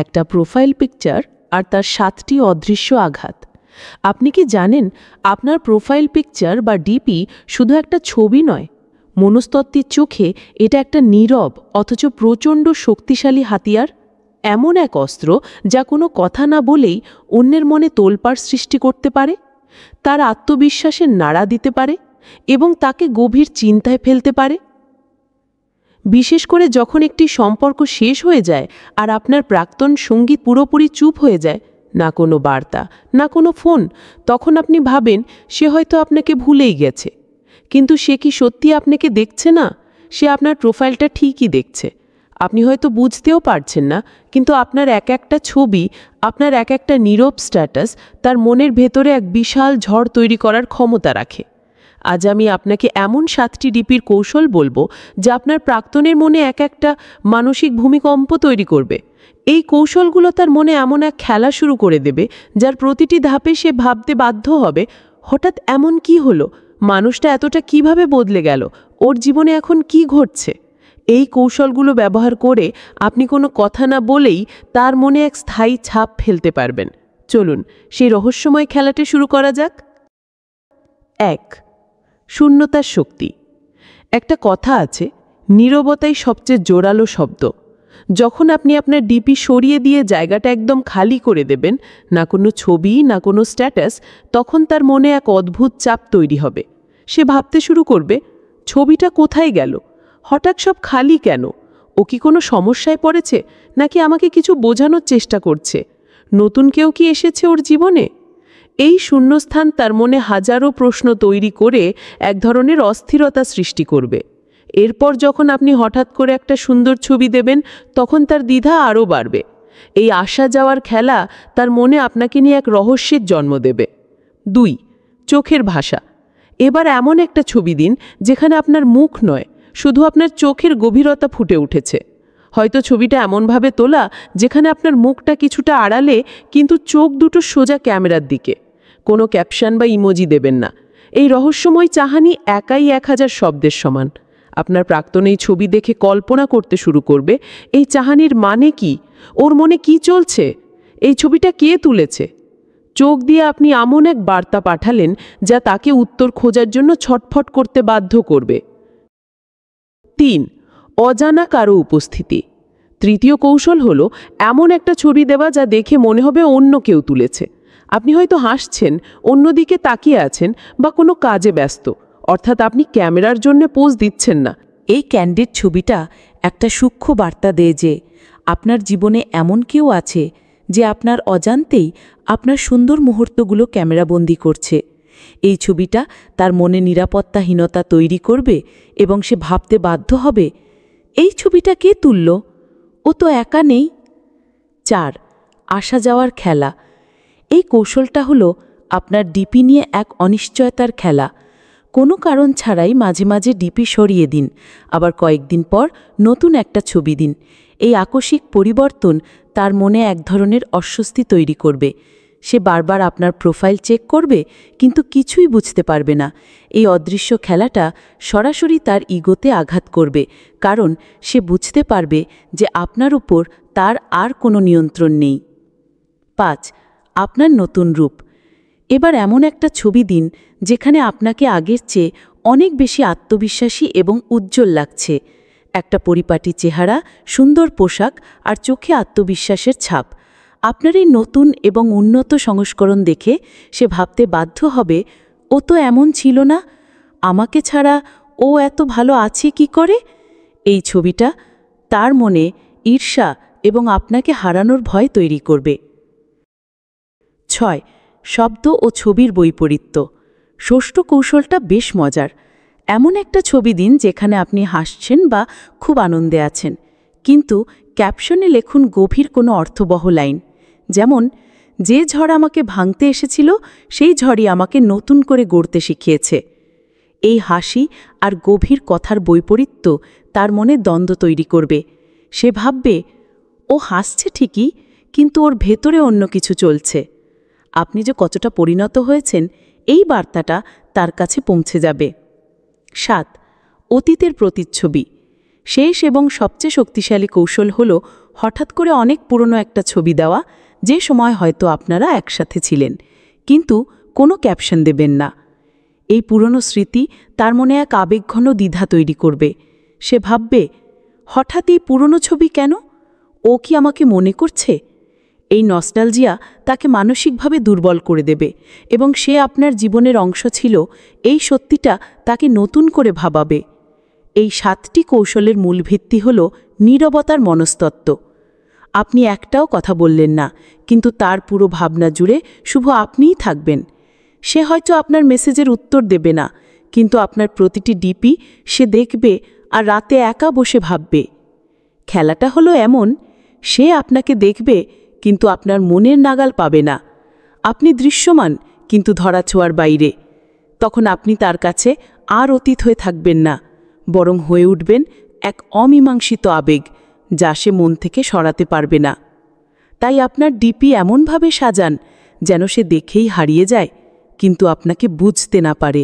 একটা profile picture আর তার 7টি অদৃশ্য আঘাত। আপনি কি জানেন আপনার প্রোফাইল পিকচার বা ডিপি শুধু একটা ছবি নয়, মনস্তত্ত্বের চোখে এটা একটা নীরব অথচ প্রচণ্ড শক্তিশালী হাতিয়ার, এমন এক অস্ত্র যা কোনো কথা না বলেই অন্যের মনে তোলপাড় সৃষ্টি করতে পারে, তার আত্মবিশ্বাসের নাড়া দিতে পারে এবং তাকে গভীর চিন্তায় ফেলতে পারে। বিশেষ করে যখন একটি সম্পর্ক শেষ হয়ে যায় আর আপনার প্রাক্তন সঙ্গী পুরোপুরি চুপ হয়ে যায়, না কোনো বার্তা, না কোনো ফোন, তখন আপনি ভাবেন সে হয়তো আপনাকে ভুলেই গেছে। কিন্তু সে কি সত্যি আপনাকে দেখছে না? সে আপনার প্রোফাইলটা ঠিকই দেখছে। আপনি হয়তো বুঝতেও পারছেন না, কিন্তু আপনার এক একটা ছবি, আপনার এক একটা নীরব স্ট্যাটাস তার মনের ভেতরে এক বিশাল ঝড় তৈরি করার ক্ষমতা রাখে। আজ আমি আপনাকে এমন 7টি ডিপির কৌশল বলবো যা আপনার প্রাক্তনের মনে এক একটা মানসিক ভূমিকম্প তৈরি করবে। এই কৌশলগুলো তার মনে এমন এক খেলা শুরু করে দেবে যার প্রতিটি ধাপে সে ভাবতে বাধ্য হবে, হঠাৎ এমন কি হলো, মানুষটা এতটা কিভাবে বদলে গেল, ওর জীবনে এখন কি ঘটছে। এই কৌশলগুলো ব্যবহার করে আপনি কোনো কথা না বলেই তার মনে এক স্থায়ী ছাপ ফেলতে পারবেন। চলুন সেই রহস্যময় খেলাটি শুরু করা যাক। 1. শূন্যতার শক্তি। একটা কথা আছে, নীরবতাই সবচেয়ে জোরালো শব্দ। যখন আপনি আপনার ডিপি সরিয়ে দিয়ে জায়গাটা একদম খালি করে দেবেন, না কোনো ছবি, না কোনো স্ট্যাটাস, তখন তার মনে এক অদ্ভুত চাপ তৈরি হবে। সে ভাবতে শুরু করবে, ছবিটা কোথায় গেল, হঠাৎ সব খালি কেন, ও কি কোনো সমস্যায় পড়েছে, নাকি আমাকে কিছু বোঝানোর চেষ্টা করছে, নতুন কেউ কি এসেছে ওর জীবনে। এই শূন্যস্থান তার মনে হাজারো প্রশ্ন তৈরি করে এক ধরনের অস্থিরতা সৃষ্টি করবে। এরপর যখন আপনি হঠাৎ করে একটা সুন্দর ছবি দেবেন, তখন তার দ্বিধা আরও বাড়বে। এই আসা যাওয়ার খেলা তার মনে আপনাকে নিয়ে এক রহস্যের জন্ম দেবে। 2. চোখের ভাষা। এবার এমন একটা ছবি দিন যেখানে আপনার মুখ নয়, শুধু আপনার চোখের গভীরতা ফুটে উঠেছে। হয়তো ছবিটা এমনভাবে তোলা যেখানে আপনার মুখটা কিছুটা আড়ালে, কিন্তু চোখ দুটো সোজা ক্যামেরার দিকে। কোনো ক্যাপশন বা ইমোজি দেবেন না। এই রহস্যময় চাহানি একাই 1000 শব্দের সমান। আপনার প্রাক্তন এই ছবি দেখে কল্পনা করতে শুরু করবে, এই চাহানির মানে কি, ওর মনে কি চলছে, এই ছবিটা কে তুলেছে। চোখ দিয়ে আপনি এমন এক বার্তা পাঠালেন যা তাকে উত্তর খোঁজার জন্য ছটফট করতে বাধ্য করবে। 3. অজানা কারো উপস্থিতি। তৃতীয় কৌশল হলো এমন একটা ছবি দেওয়া যা দেখে মনে হবে অন্য কেউ তুলেছে। আপনি হয়তো হাসছেন, অন্যদিকে তাকিয়ে আছেন, বা কোনো কাজে ব্যস্ত, অর্থাৎ আপনি ক্যামেরার জন্য পোজ দিচ্ছেন না। এই ক্যান্ডিড ছবিটা একটা সূক্ষ্ম বার্তা দেয় যে আপনার জীবনে এমন কেউ আছে যে আপনার অজান্তেই আপনার সুন্দর মুহূর্তগুলো ক্যামেরাবন্দি করছে। এই ছবিটা তার মনে নিরাপত্তাহীনতা তৈরি করবে এবং সে ভাবতে বাধ্য হবে, এই ছবিটা কে তুলল, ও তো একা নেই। 4. আসা যাওয়ার খেলা। এই কৌশলটা হলো আপনার ডিপি নিয়ে এক অনিশ্চয়তার খেলা। কোনো কারণ ছাড়াই মাঝে মাঝে ডিপি সরিয়ে দিন, আবার কয়েকদিন পর নতুন একটা ছবি দিন। এই আকস্মিক পরিবর্তন তার মনে এক ধরনের অস্বস্তি তৈরি করবে। সে বারবার আপনার প্রোফাইল চেক করবে, কিন্তু কিছুই বুঝতে পারবে না। এই অদৃশ্য খেলাটা সরাসরি তার ইগোতে আঘাত করবে, কারণ সে বুঝতে পারবে যে আপনার উপর তার আর কোনো নিয়ন্ত্রণ নেই। 5. আপনার নতুন রূপ। এবার এমন একটা ছবি দিন যেখানে আপনাকে আগের চেয়ে অনেক বেশি আত্মবিশ্বাসী এবং উজ্জ্বল লাগছে। একটা পরিপাটি চেহারা, সুন্দর পোশাক আর চোখে আত্মবিশ্বাসের ছাপ। আপনার এই নতুন এবং উন্নত সংস্করণ দেখে সে ভাবতে বাধ্য হবে, ও তো এমন ছিল না, আমাকে ছাড়া ও এত ভালো আছে কি করে। এই ছবিটা তার মনে ঈর্ষা এবং আপনাকে হারানোর ভয় তৈরি করবে। 6. শব্দ ও ছবির বৈপরীত্য। ষষ্ঠ কৌশলটা বেশ মজার। এমন একটা ছবি দিন যেখানে আপনি হাসছেন বা খুব আনন্দে আছেন, কিন্তু ক্যাপশনে লিখুন গভীর কোনো অর্থবহ লাইন, যেমন, যে ঝড় আমাকে ভাঙতে এসেছিল সেই ঝড়ই আমাকে নতুন করে গড়তে শিখিয়েছে। এই হাসি আর গভীর কথার বৈপরীত্য তার মনে দ্বন্দ্ব তৈরি করবে। সে ভাববে, ও হাসছে ঠিকই, কিন্তু ওর ভেতরে অন্য কিছু চলছে। আপনি যে কতটা পরিণত হয়েছেন, এই বার্তাটা তার কাছে পৌঁছে যাবে। 7. অতীতের প্রতিচ্ছবি। শেষ এবং সবচেয়ে শক্তিশালী কৌশল হল হঠাৎ করে অনেক পুরনো একটা ছবি দেওয়া, যে সময় হয়তো আপনারা একসাথে ছিলেন, কিন্তু কোনো ক্যাপশন দেবেন না। এই পুরনো স্মৃতি তার মনে এক আবেগঘন দ্বিধা তৈরি করবে। সে ভাববে, হঠাৎ এই পুরনো ছবি কেন? ও কি আমাকে মনে করছে? এই নস্টালজিয়া তাকে মানসিকভাবে দুর্বল করে দেবে এবং সে আপনার জীবনের অংশ ছিল, এই সত্যিটা তাকে নতুন করে ভাবাবে। এই 7টি কৌশলের মূল ভিত্তি হল নীরবতার মনস্তত্ত্ব। আপনি একটাও কথা বললেন না, কিন্তু তার পুরো ভাবনা জুড়ে শুধু আপনিই থাকবেন। সে হয়তো আপনার মেসেজের উত্তর দেবে না, কিন্তু আপনার প্রতিটি ডিপি সে দেখবে আর রাতে একা বসে ভাববে। খেলাটা হলো এমন, সে আপনাকে দেখবে কিন্তু আপনার মনের নাগাল পাবে না। আপনি দৃশ্যমান কিন্তু ধরাছোঁয়ার বাইরে। তখন আপনি তার কাছে আর অতীত হয়ে থাকবেন না, বরং হয়ে উঠবেন এক অমীমাংসিত আবেগ, যা সে মন থেকে সরাতে পারবে না। তাই আপনার ডিপি এমনভাবে সাজান যেন সে দেখেই হারিয়ে যায়, কিন্তু আপনাকে বুঝতে না পারে।